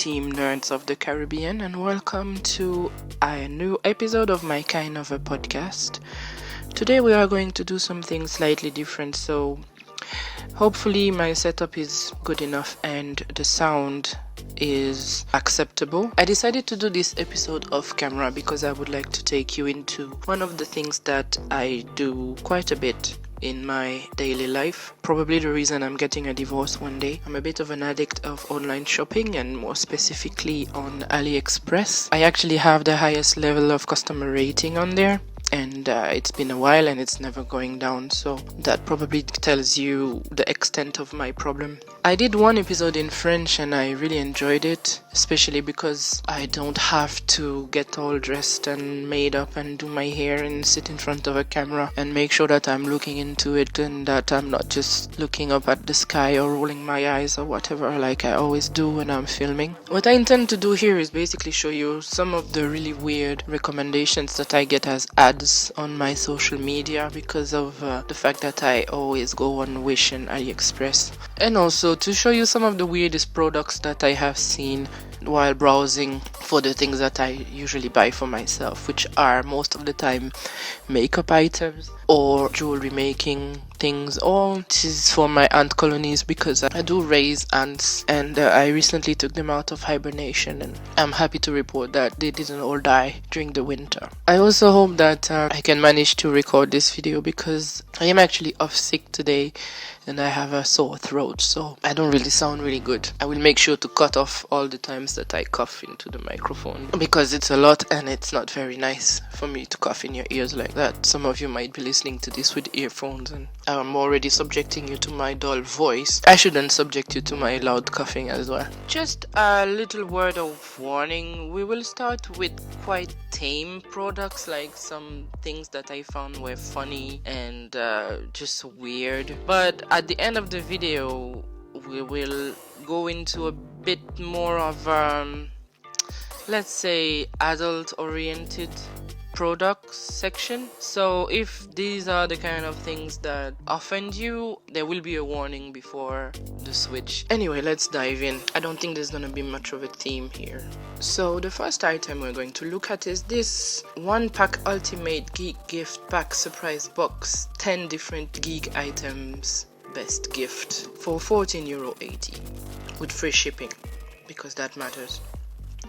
team nerds of the Caribbean, and welcome to a new episode of my kind of a podcast. Today we are going to do something slightly different, so hopefully my setup is good enough and the sound is acceptable. I decided to do this episode off camera because I would like to take you into one of the things that I do quite a bit in my daily life. Probably the reason I'm getting a divorce one day. I'm a bit of an addict of online shopping, and more specifically on AliExpress. I actually have the highest level of customer rating on there, and it's been a while and it's never going down, so that probably tells you the extent of my problem. I did one episode in French and I really enjoyed it, especially because I don't have to get all dressed and made up and do my hair and sit in front of a camera and make sure that I'm looking into it and that I'm not just looking up at the sky or rolling my eyes or whatever like I always do when I'm filming. What I intend to do here is basically show you some of the really weird recommendations that I get as ads on my social media because of the fact that I always go on Wish and AliExpress, and also to show you some of the weirdest products that I have seen while browsing for the things that I usually buy for myself, which are most of the time makeup items or jewelry making things, or this is for my ant colonies because I do raise ants, and I recently took them out of hibernation and I'm happy to report that they didn't all die during the winter. I also hope that I can manage to record this video because I am actually off sick today and I have a sore throat, so I don't really sound really good. I will make sure to cut off all the times that I cough into the microphone because it's a lot and it's not very nice for me to cough in your ears like that. Some of you might be listening to this with earphones and I'm already subjecting you to my dull voice. I shouldn't subject you to my loud coughing as well. Just a little word of warning. We will start with quite tame products, like some things that I found were funny and just weird. But at the end of the video, we will go into a bit more of let's say adult-oriented products section. So if these are the kind of things that offend you, there will be a warning before the switch. Anyway, let's dive in. I don't think there's gonna be much of a theme here. So the first item we're going to look at is this one pack ultimate geek gift pack surprise box, 10 different geek items best gift for €14.80 with free shipping, because that matters.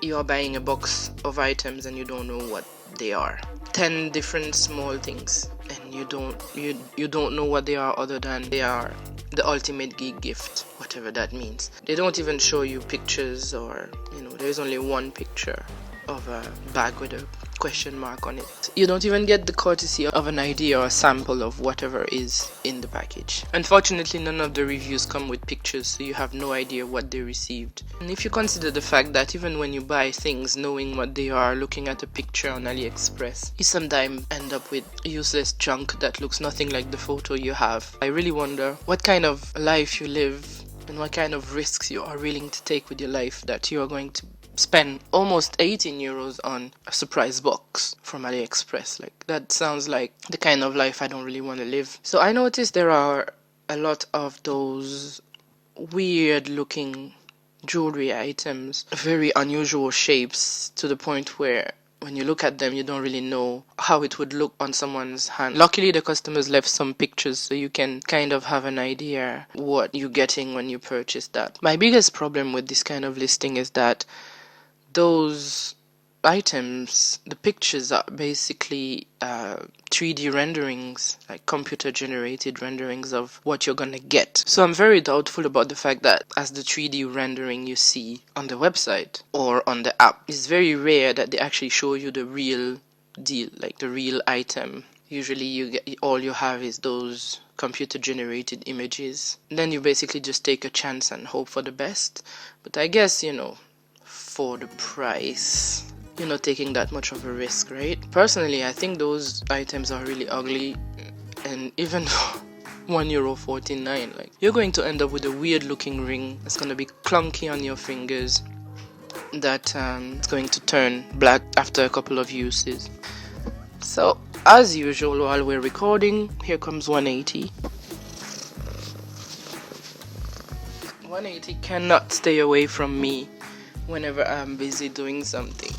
You're buying a box of items and you don't know what they are. 10 different small things, and you don't know what they are other than they are the ultimate geek gift, whatever that means. They don't even show you pictures, or there's only one picture of a bag with a question mark on it. You don't even get the courtesy of an idea or a sample of whatever is in the package. Unfortunately, none of the reviews come with pictures, so you have no idea what they received. And if you consider the fact that even when you buy things knowing what they are, looking at a picture on AliExpress, you sometimes end up with useless junk that looks nothing like the photo you have. I really wonder what kind of life you live and what kind of risks you are willing to take with your life that you are going to spend almost €18 on a surprise box from AliExpress. Like, that sounds like the kind of life I don't really want to live. So I noticed there are a lot of those weird looking jewelry items, very unusual shapes, to the point where when you look at them you don't really know how it would look on someone's hand. Luckily the customers left some pictures so you can kind of have an idea what you're getting when you purchase that. My biggest problem with this kind of listing is that those items, the pictures are basically 3D renderings, like computer generated renderings of what you're gonna get. So I'm very doubtful about the fact that as the 3D rendering you see on the website or on the app, it's very rare that they actually show you the real deal, like the real item. Usually all you have is those computer generated images. Then you basically just take a chance and hope for the best. But I guess, for the price, you're not taking that much of a risk, right? Personally, I think those items are really ugly, and even €1.49, like, you're going to end up with a weird looking ring that's going to be clunky on your fingers, that it's going to turn black after a couple of uses. So as usual, while we're recording, here comes 180. 180 cannot stay away from me whenever I'm busy doing something.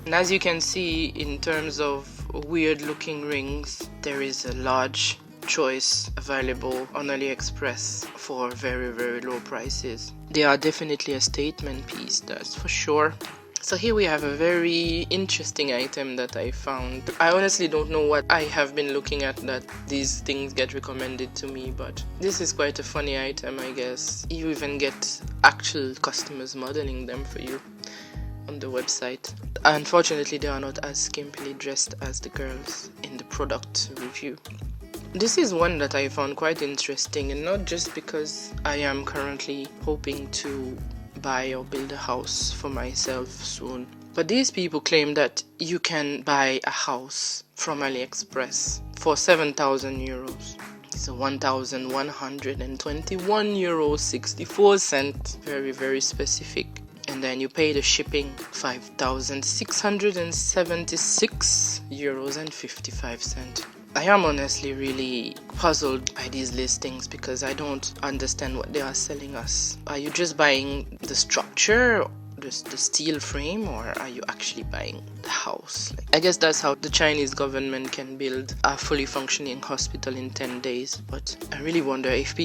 And as you can see, in terms of weird looking rings, there is a large choice available on AliExpress for very, very low prices. They are definitely a statement piece, that's for sure. So here we have a very interesting item that I found. I honestly don't know what I have been looking at that these things get recommended to me, but this is quite a funny item, I guess. You even get actual customers modeling them for you on the website. Unfortunately, they are not as skimpily dressed as the girls in the product review. This is one that I found quite interesting, and not just because I am currently hoping to buy or build a house for myself soon, but these people claim that you can buy a house from AliExpress for 7,000 euros. So 1,121 euros 64 cents. Very, very specific. And then you pay the shipping 5,676 euros and 55 cents. I am honestly really puzzled by these listings because I don't understand what they are selling us. Are you just buying the structure, the steel frame, or are you actually buying the house? I guess that's how the Chinese government can build a fully functioning hospital in 10 days. But I really wonder if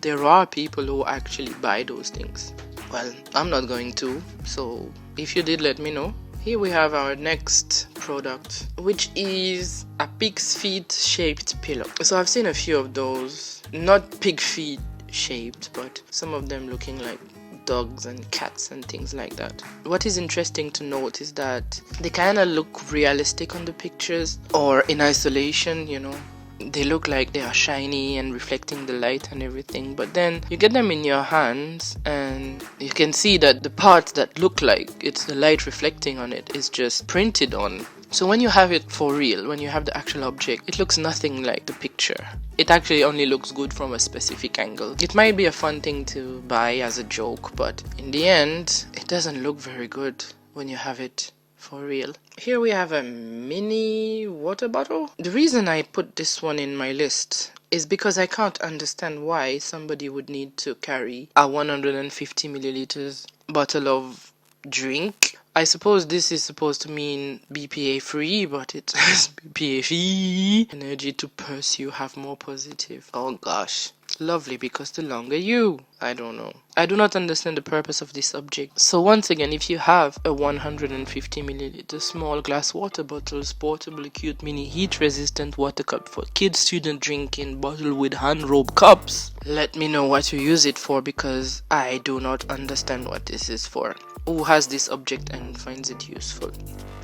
there are people who actually buy those things. Well, I'm not going to, so if you did, let me know. Here we have our next product, which is a pig's feet shaped pillow. So I've seen a few of those, not pig feet shaped, but some of them looking like dogs and cats and things like that. What is interesting to note is that they kind of look realistic on the pictures or in isolation, you know. They look like they are shiny and reflecting the light and everything, but then you get them in your hands and you can see that the parts that look like it's the light reflecting on it is just printed on. So when you have it for real, when you have the actual object, it looks nothing like the picture. It actually only looks good from a specific angle. It might be a fun thing to buy as a joke, but in the end, it doesn't look very good when you have it for real. Here we have a mini water bottle. The reason I put this one in my list is because I can't understand why somebody would need to carry a 150 milliliters bottle of drink. I suppose this is supposed to mean BPA free, but it says BPA free. Energy to pursue, have more positive. Oh gosh. Lovely, because the longer you, I don't know. I do not understand the purpose of this object. So once again, if you have a 150 milliliter small glass water bottles, portable, cute, mini heat-resistant water cup for kids, student drinking, bottle with hand rope cups, let me know what you use it for, because I do not understand what this is for. Who has this object and finds it useful?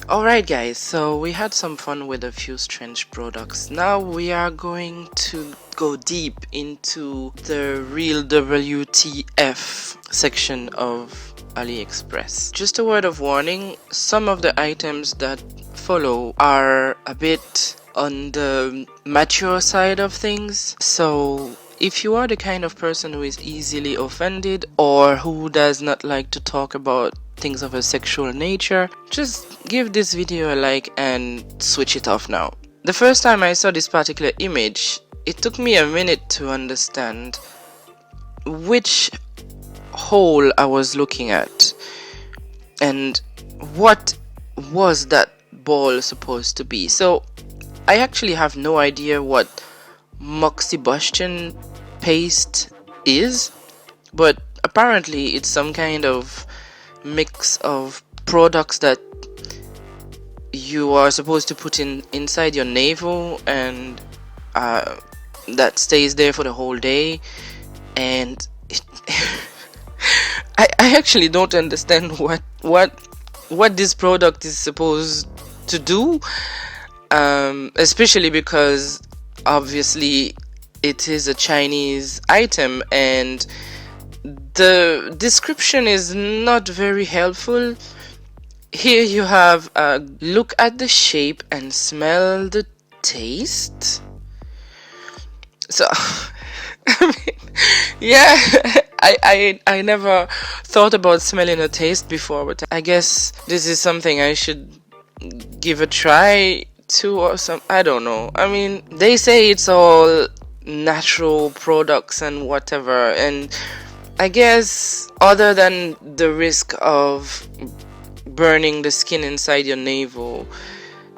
Alright guys, so we had some fun with a few strange products. Now we are going to go deep into the real WTF section of AliExpress. Just a word of warning, some of the items that follow are a bit on the mature side of things, so if you are the kind of person who is easily offended or who does not like to talk about things of a sexual nature, just give this video a like and switch it off now. The first time I saw this particular image, it took me a minute to understand which hole I was looking at and what was that ball supposed to be. So I actually have no idea what moxibustion paste is, but apparently it's some kind of mix of products that you are supposed to put inside your navel, and that stays there for the whole day. And I actually don't understand what this product is supposed to do, especially because obviously it is a Chinese item and the description is not very helpful. Here you have look at the shape and smell the taste. So I mean, yeah, I never thought about smelling a taste before, but I guess this is something I should give a try 2 or some, I don't know. I mean, they say it's all natural products and whatever, and I guess other than the risk of burning the skin inside your navel,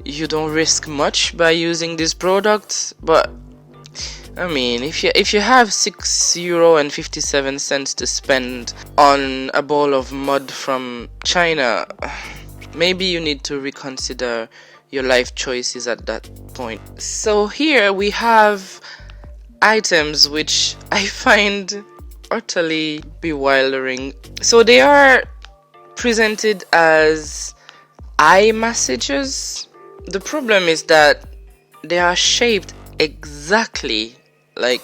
you don't risk much by using these products. But I mean, if you have €6.57 to spend on a bowl of mud from China, maybe you need to reconsider your life choices at that point. So here we have items which I find utterly bewildering. So they are presented as eye massages. The problem is that they are shaped exactly like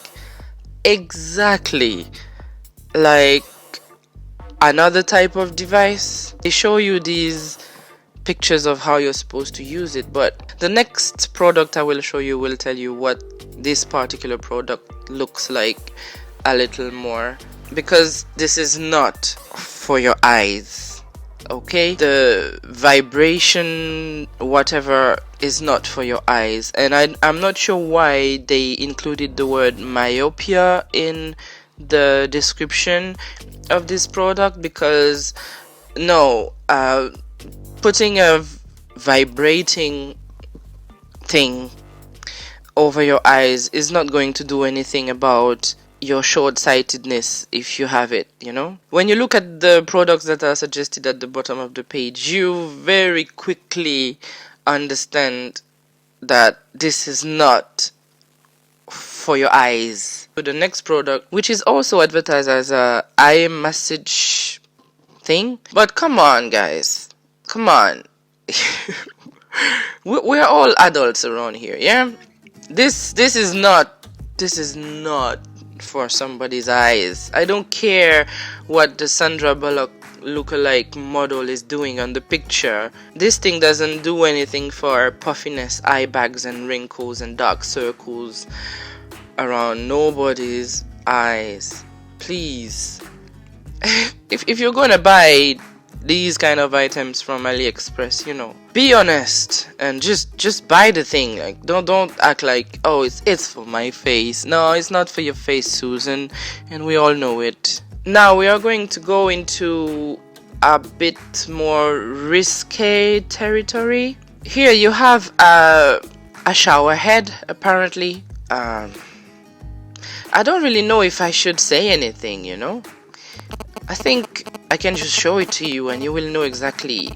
another type of device. They show you these pictures of how you're supposed to use it, but the next product I will show you will tell you what this particular product looks like a little more, because this is not for your eyes, okay? The vibration whatever is not for your eyes, and I'm not sure why they included the word myopia in the description of this product, because no, putting a vibrating thing over your eyes is not going to do anything about your short-sightedness if you have it, you know? When you look at the products that are suggested at the bottom of the page, you very quickly understand that this is not for your eyes. So the next product, which is also advertised as a eye massage thing, but come on guys, come on. We're all adults around here, yeah? This is not for somebody's eyes. I don't care what the Sandra Bullock lookalike model is doing on the picture. This thing doesn't do anything for puffiness, eye bags and wrinkles and dark circles around nobody's eyes. Please. If you're gonna buy these kind of items from AliExpress, you know, be honest and just buy the thing. Like, don't act like, oh, it's for my face. No, it's not for your face, Susan, and we all know it. Now we are going to go into a bit more risque territory. Here you have a shower head, apparently. I don't really know if I should say anything, you know. I think I can just show it to you and you will know exactly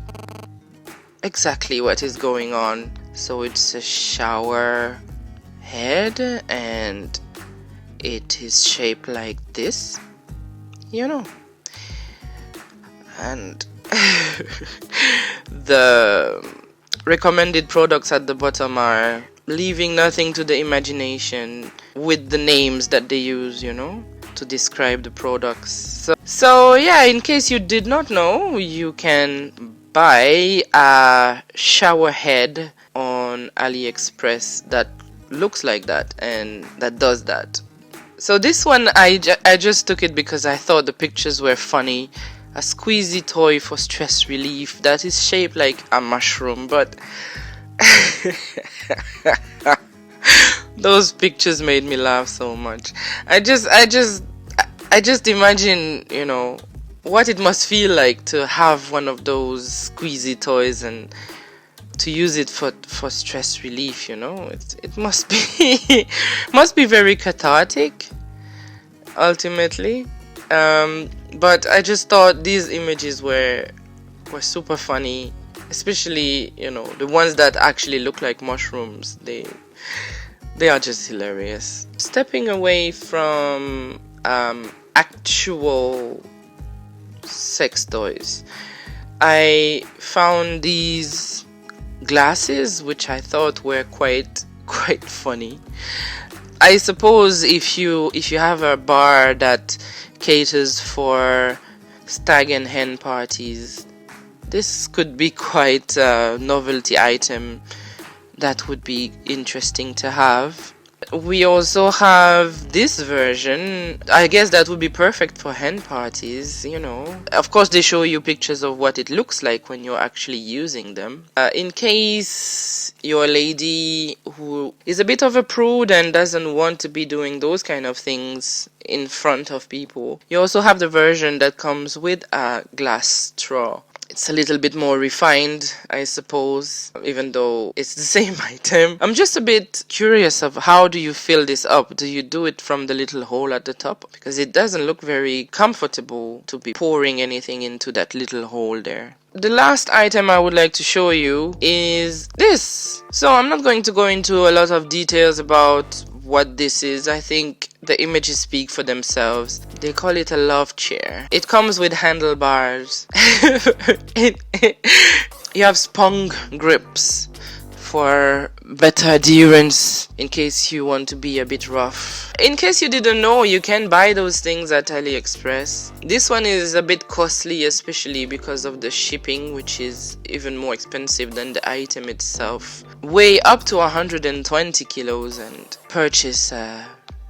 what is going on. So it's a shower head and it is shaped like this, you know. And the recommended products at the bottom are leaving nothing to the imagination with the names that they use, you know, to describe the products. So yeah, in case you did not know, you can buy a shower head on AliExpress that looks like that and that does that. So this one I just took it because I thought the pictures were funny. A squeezy toy for stress relief that is shaped like a mushroom, but those pictures made me laugh so much. I just imagine, you know, what it must feel like to have one of those squeezy toys and to use it for stress relief, you know. It must be very cathartic ultimately. But I just thought these images were super funny, especially, you know, the ones that actually look like mushrooms. They are just hilarious. Stepping away from actual sex toys, I found these glasses which I thought were quite funny. I suppose if you have a bar that caters for stag and hen parties, this could be quite a novelty item that would be interesting to have. We also have this version. I guess that would be perfect for hen parties, you know. Of course, they show you pictures of what it looks like when you're actually using them. In case you're a lady who is a bit of a prude and doesn't want to be doing those kind of things in front of people, you also have the version that comes with a glass straw. It's a little bit more refined, I suppose, even though it's the same item. I'm just a bit curious of how do you fill this up? Do you do it from the little hole at the top? Because it doesn't look very comfortable to be pouring anything into that little hole there. The last item I would like to show you is this. So I'm not going to go into a lot of details about what this is. I think the images speak for themselves. They call it a love chair. It comes with handlebars. You have spong grips for better adherence in case you want to be a bit rough. In case you didn't know, you can buy those things at AliExpress. This one is a bit costly, especially because of the shipping, which is even more expensive than the item itself. Weigh up to 120 kilos and purchase a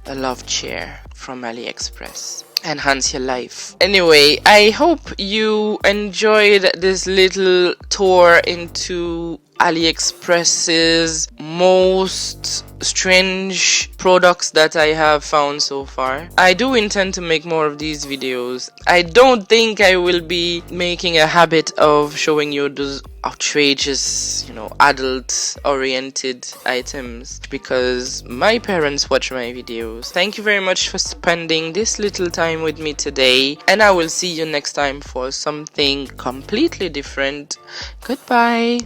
love chair from AliExpress. Enhance your life. Anyway, I hope you enjoyed this little tour into AliExpress's most strange products that I have found so far. I do intend to make more of these videos. I don't think I will be making a habit of showing you those outrageous, adult oriented items because my parents watch my videos. Thank you very much for spending this little time with me today, and I will see you next time for something completely different. Goodbye.